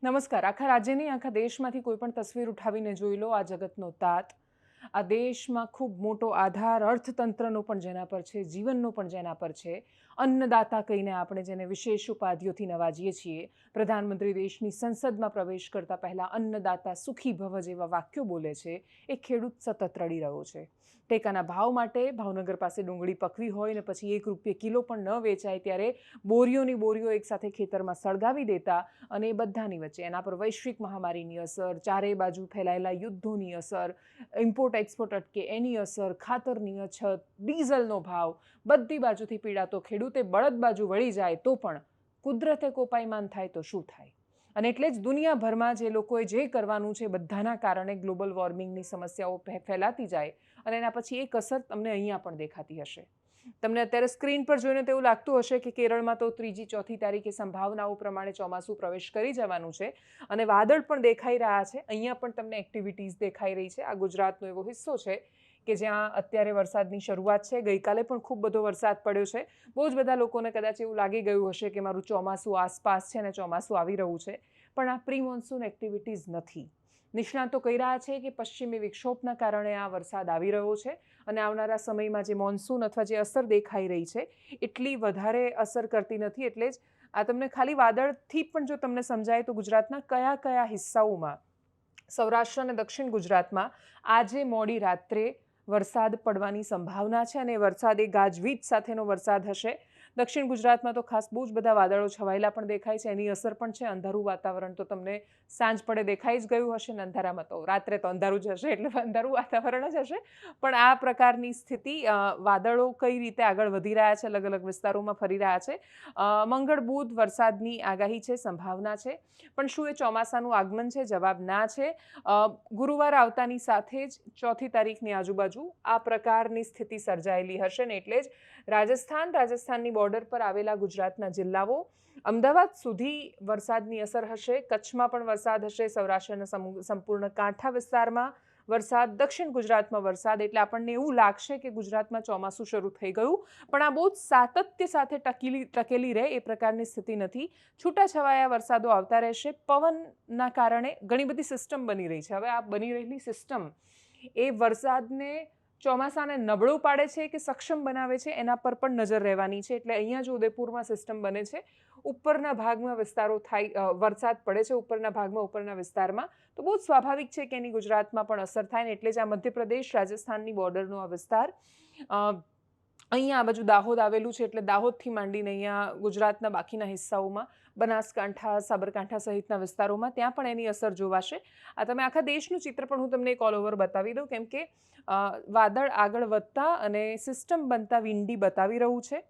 નમસ્કાર. આખા રાજ્યની આખા દેશમાંથી કોઈ પણ તસવીર ઉઠાવીને જોઈ લો, આ જગતનો તાત. આ દેશમાં ખૂબ મોટો આધાર અર્થતંત્રનો પણ જેના પર છે, જીવનનો પણ જેના પર છે. અન્નદાતા કહીને આપણે જેને વિશેષ ઉપાધિઓથી નવાજીએ છીએ. પ્રધાનમંત્રી દેશની સંસદમાં પ્રવેશ કરતા પહેલા અન્નદાતા સુખી ભવ જેવા વાક્યો બોલે છે. એ ખેડૂત સતત રડી રહ્યો છે. ટેકાના ભાવ માટે ભાવનગર પાસે ડુંગળી પકવી હોય ને પછી ₹1 કિલો પણ ન વેચાય ત્યારે બોરીઓની બોરીઓ એકસાથે ખેતરમાં સળગાવી દેતા, અને એ બધાની વચ્ચે એના પર વૈશ્વિક મહામારીની અસર, ચારે બાજુ ફેલાયેલા યુદ્ધોની અસર, ઇમ્પોર્ટ એક્સપોર્ટ અટકે એની અસર, ખાતરની અછત, ડીઝલનો ભાવ, બધી બાજુથી પીડાતો ખેડૂતે બળદ બાજુ વળી જાય તો પણ કુદરતે કોપાયમાન થાય તો શું થાય? અને એટલે જ દુનિયાભરમાં જે લોકોએ જે કરવાનું છે બધાના કારણે ગ્લોબલ વોર્મિંગની સમસ્યાઓ ફેલાતી જાય, અને એના પછી એક અસર તમને અહીંયા પણ દેખાતી હશે. તમને અત્યારે સ્ક્રીન પર જોઈને તો એવું લાગતું હશે કે કેરળમાં તો 3જી-4થી તારીખે સંભાવનાઓ પ્રમાણે ચોમાસું પ્રવેશ કરી જવાનું છે અને વાદળ પણ દેખાઈ રહ્યા છે. અહીંયા પણ તમને એક્ટિવિટીઝ દેખાઈ રહી છે. આ ગુજરાતનો એવો હિસ્સો છે કે જ્યાં અત્યારે વરસાદની શરૂઆત છે. ગઈકાલે પણ ખૂબ બધો વરસાદ પડ્યો છે. બહુ જ બધા લોકોને કદાચ એવું લાગી ગયું હશે કે મારું ચોમાસું આસપાસ છે ને ચોમાસું આવી રહ્યું છે, પણ આ પ્રી મોન્સૂન એક્ટિવિટીઝ નથી. નિષ્ણાતો કહી રહ્યા છે કે પશ્ચિમી વિક્ષોભના કારણે આ વરસાદ આવી રહ્યો છે અને આવનારા સમયમાં જે મોન્સૂન અથવા જે અસર દેખાઈ રહી છે એટલી વધારે અસર કરતી નથી. એટલે જ આ તમને ખાલી વાદળથી પણ જો તમને સમજાય તો ગુજરાતના કયા કયા હિસ્સાઓમાં, સૌરાષ્ટ્ર અને દક્ષિણ ગુજરાતમાં આજે મોડી રાત્રે વરસાદ પડવાની સંભાવના છે, અને વરસાદ એ ગાજવીજ સાથેનો વરસાદ હશે. દક્ષિણ ગુજરાતમાં તો ખાસ બહુ જ બધા વાદળો છવાયેલા પણ દેખાય છે, એની અસર પણ છે. અંધારું વાતાવરણ તો તમને સાંજ પડે દેખાઈ જ ગયું હશે ને, અંધારામાં તો રાત્રે તો અંધારું જ હશે, એટલે અંધારું વાતાવરણ જ હશે. પણ આ પ્રકારની સ્થિતિ, વાદળો કઈ રીતે આગળ વધી રહ્યા છે, અલગ અલગ વિસ્તારોમાં ફરી રહ્યા છે. મંગળ બુધ વરસાદની આગાહી છે, સંભાવના છે, પણ શું એ ચોમાસાનું આગમન છે? જવાબ ના છે. ગુરુવાર આવતાની સાથે જ 4થી તારીખની આજુબાજુ આ પ્રકારની સ્થિતિ સર્જાયેલી હશે ને, એટલે જ રાજસ્થાનની બોર્ડર પર આવેલા ગુજરાતના જિલ્લાઓ, અમદાવાદ સુધી વરસાદની અસર હશે. કચ્છમાં પણ વરસાદ હશે, સૌરાષ્ટ્રના સંપૂર્ણ કાંઠા વિસ્તારમાં વરસાદ, દક્ષિણ ગુજરાતમાં વરસાદ. એટલે આપણને એવું લાગશે કે ગુજરાતમાં ચોમાસું શરૂ થઈ ગયું, પણ આ બહુ જ સાતત્ય સાથે ટકેલી રહે એ પ્રકારની સ્થિતિ નથી. છૂટાછવાયા વરસાદો આવતા રહેશે. પવનના કારણે ઘણી બધી સિસ્ટમ બની રહી છે. હવે આ બની રહેલી સિસ્ટમ એ વરસાદને ચોમાસાને નબળું પાડે છે કે સક્ષમ બનાવે છે, એના પર પણ નજર રહેવાની છે. એટલે અહીંયા જો ઉદયપુરમાં સિસ્ટમ બને છે, ઉપરના ભાગમાં વરસાદ પડે છે, ઉપરના વિસ્તારમાં, તો બહુ જ સ્વાભાવિક છે કે એની ગુજરાતમાં પણ અસર થાય ને. એટલે જ આ મધ્યપ્રદેશ રાજસ્થાનની બોર્ડરનો આ વિસ્તાર, અહીંયા આ બાજુ દાહોદ આવેલું છે, એટલે દાહોદથી માંડીને અહીંયા ગુજરાતના બાકીના હિસ્સાઓમાં, બનાસકાંઠા, સાબરકાંઠા સહિતના વિસ્તારોમાં ત્યાં પણ એની અસર જોવાશે. આ તમે આખા દેશનું ચિત્ર પણ હું તમને એક ઓલ ઓવર બતાવી દઉં, કેમ કે વાદળ આગળ વધતા અને સિસ્ટમ બનતા વિંડી બતાવી રહ્યું છે.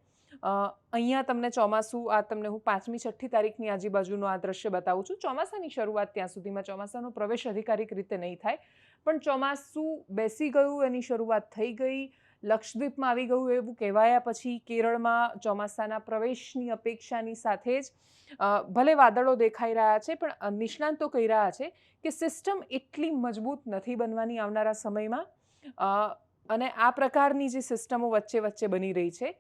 અહીંયા તમને ચોમાસું, આ તમને હું 5મી-6ઠ્ઠી તારીખની આજુબાજુનું આ દ્રશ્ય બતાવું છું. ચોમાસાની શરૂઆત ત્યાં સુધીમાં, ચોમાસાનો પ્રવેશ અધિકારિક રીતે નહીં થાય, પણ ચોમાસું બેસી ગયું, એની શરૂઆત થઈ ગઈ, લક્ષદ્વીપમાં આવી ગયું એવું કહેવાયા પછી કેરળમાં ચોમાસાના પ્રવેશની અપેક્ષાની સાથે જ ભલે વાદળો દેખાઈ રહ્યા છે, પણ નિષ્ણાંતો કહી રહ્યા છે કે સિસ્ટમ એટલી મજબૂત નથી બનવાની આવનારા સમયમાં. અને આ પ્રકારની જે સિસ્ટમો વચ્ચે વચ્ચે બની રહી છે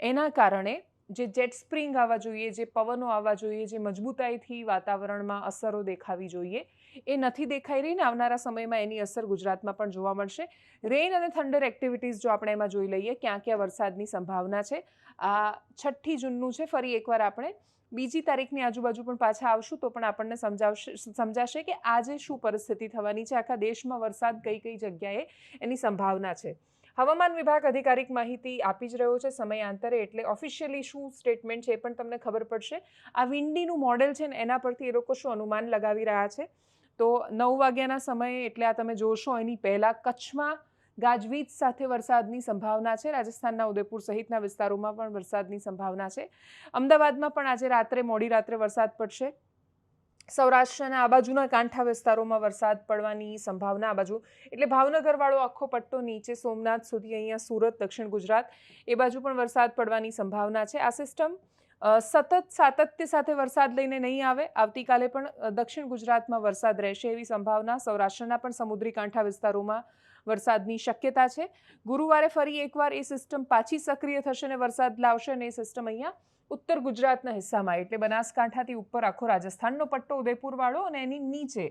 એના કારણે જે જેટ સ્પ્રિંગ આવવા જોઈએ, જે પવનો આવવા જોઈએ, જે મજબૂતાઈથી વાતાવરણમાં અસરો દેખાવી જોઈએ, એ નથી દેખાઈ રહી ને. આવનારા સમયમાં એની અસર ગુજરાતમાં પણ જોવા મળશે. રેઇન અને થંડર એક્ટિવિટીઝ જો આપણે એમાં જોઈ લઈએ, ક્યાં ક્યાં વરસાદની સંભાવના છે. આ 6ઠ્ઠી જૂનનું છે. ફરી એકવાર આપણે 2જી તારીખની આજુબાજુ પણ પાછા આવશું તો પણ આપણને સમજાશે કે આજે શું પરિસ્થિતિ થવાની છે, આખા દેશમાં વરસાદ કઈ કઈ જગ્યાએ એની સંભાવના છે. હવામાન વિભાગ આધિકારિક માહિતી આપી જ રહ્યો છે સમયાંતરે, એટલે ઓફિશિયલી શું સ્ટેટમેન્ટ છે એ પણ તમને ખબર પડશે. આ વિન્ડીનું મોડેલ છે ને, એના પરથી એ લોકો શું અનુમાન લગાવી રહ્યા છે, તો 9 વાગ્યાના સમયે, એટલે આ તમે જોશો એની પહેલાં કચ્છમાં ગાજવીજ સાથે વરસાદની સંભાવના છે. રાજસ્થાનના ઉદયપુર સહિતના વિસ્તારોમાં પણ વરસાદની સંભાવના છે. અમદાવાદમાં પણ આજે રાત્રે, મોડી રાત્રે વરસાદ પડશે. સૌરાષ્ટ્રના આ બાજુના કાંઠા વિસ્તારોમાં વરસાદ પડવાની સંભાવના. આ બાજુ એટલે ભાવનગરવાળો આખો પટ્ટો નીચે સોમનાથ સુધી, અહીંયા સુરત, દક્ષિણ ગુજરાત, એ બાજુ પણ વરસાદ પડવાની સંભાવના છે. આ સિસ્ટમ સતત સાતત્ય સાથે વરસાદ લઈને નહીં આવે. આવતીકાલે પણ દક્ષિણ ગુજરાતમાં વરસાદ રહેશે એવી સંભાવના. સૌરાષ્ટ્રના પણ સમુદ્રી કાંઠા વિસ્તારોમાં વરસાદની શક્યતા છે. ગુરુવારે ફરી એકવાર એ સિસ્ટમ પાછી સક્રિય થશે અને વરસાદ લાવશે, અને એ સિસ્ટમ અહીંયા ઉત્તર ગુજરાતના હિસ્સામાં એટલે બનાસકાંઠાથી ઉપર આખો રાજસ્થાનનો પટ્ટો ઉદયપુરવાળો અને એની નીચે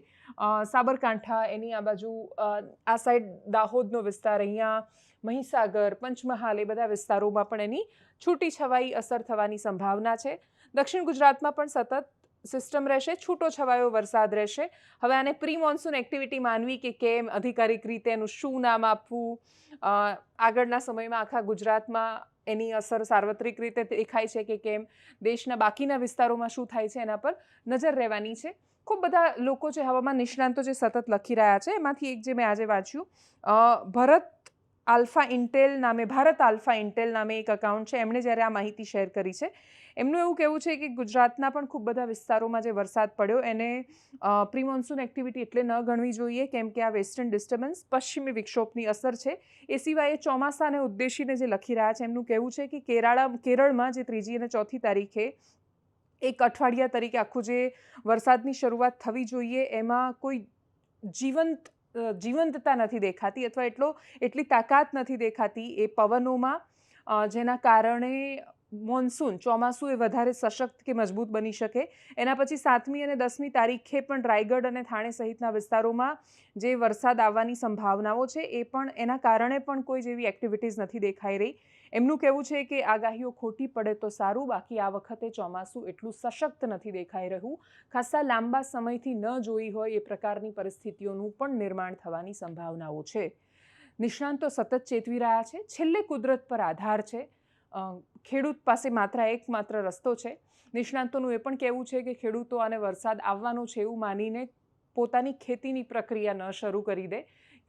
સાબરકાંઠા, એની આ બાજુ આ સાઈડ દાહોદનો વિસ્તાર, અહીંયા મહીસાગર, પંચમહાલ, એ બધા વિસ્તારોમાં પણ એની છૂટીછવાઈ અસર થવાની સંભાવના છે. દક્ષિણ ગુજરાતમાં પણ સતત સિસ્ટમ રહેશે, છૂટો છવાયો વરસાદ રહેશે. હવે આને પ્રી મોન્સૂન એક્ટિવિટી માનવી કે કેમ, આધિકારિક રીતે એનું શું નામ આપવું, આગળના સમયમાં આખા ગુજરાતમાં એની અસર સાર્વત્રિક રીતે દેખાય છે કે કેમ, દેશના બાકીના વિસ્તારોમાં શું થાય છે એના પર નજર રહેવાની છે. ખૂબ બધા લોકો છે, હવામાન નિષ્ણાંતો જે સતત લખી રહ્યા છે, એમાંથી એક જે મેં આજે વાંચ્યું, ભારત આલ્ફા ઇન્ટેલ નામે એક અકાઉન્ટ છે, એમણે જ્યારે આ માહિતી શેર કરી છે, એમનું એવું કહેવું છે કે ગુજરાતના પણ ખૂબ બધા વિસ્તારોમાં જે વરસાદ પડ્યો એને પ્રી મોન્સૂન એક્ટિવિટી એટલે ન ગણવી જોઈએ, કેમ કે આ વેસ્ટર્ન ડિસ્ટર્બન્સ, પશ્ચિમી વિક્ષોભની અસર છે. એ સિવાય ચોમાસાને ઉદ્દેશીને જે લખી રહ્યા છે એમનું કહેવું છે કે કેરળમાં જે 3જી અને 4થી તારીખે એક અઠવાડિયા તરીકે આખું જે વરસાદની શરૂઆત થવી જોઈએ એમાં કોઈ જીવંતતા નથી દેખાતી, અથવા એટલી તાકાત નથી દેખાતી એ પવનોમાં, જેના કારણે ચોમાસું એ વધારે સશક્ત કે મજબૂત બની શકે. એના પછી 7મી અને 10મી તારીખે પણ રાયગઢ અને થાણે સહિતના વિસ્તારોમાં જે વરસાદ આવવાની સંભાવનાઓ છે એ પણ એના કારણે પણ કોઈ જેવી એક્ટિવિટીઝ નથી દેખાઈ રહી. એમનું કહેવું છે કે આગાહીઓ ખોટી પડે તો સારું, બાકી આ વખતે ચોમાસું એટલું સશક્ત નથી દેખાઈ રહ્યું. ખાસા લાંબા સમયથી ન જોઈ હોય એ પ્રકારની પરિસ્થિતિઓનું પણ નિર્માણ થવાની સંભાવનાઓ છે. નિષ્ણાંતો સતત ચેતવી રહ્યા છે. છેલ્લે કુદરત પર આધાર છે. ખેડૂત પાસે એકમાત્ર રસ્તો છે. નિષ્ણાંતોનું એ પણ કહેવું છે કે ખેડૂતો આને વરસાદ આવવાનો છે એવું માનીને પોતાની ખેતીની પ્રક્રિયા ન શરૂ કરી દે,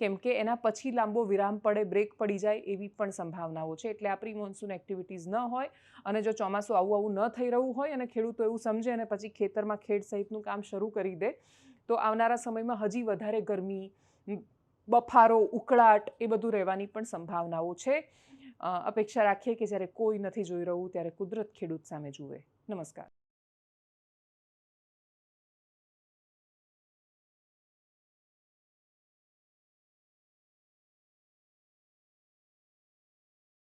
કેમ કે એના પછી લાંબો વિરામ પડે, બ્રેક પડી જાય એવી પણ સંભાવનાઓ છે. એટલે આ પ્રી મોન્સૂન એક્ટિવિટીઝ ન હોય અને જો ચોમાસું આવું ન થઈ રહ્યું હોય અને ખેડૂતો એવું સમજે અને પછી ખેતરમાં ખેડ સહિતનું કામ શરૂ કરી દે, તો આવનારા સમયમાં હજી વધારે ગરમી, બફારો, ઉકળાટ એ બધું રહેવાની પણ સંભાવનાઓ છે. અપેક્ષા રાખીએ કે જ્યારે કોઈ નથી જોઈ રહ્યું ત્યારે કુદરત ખેડૂત સામે જુએ. નમસ્કાર.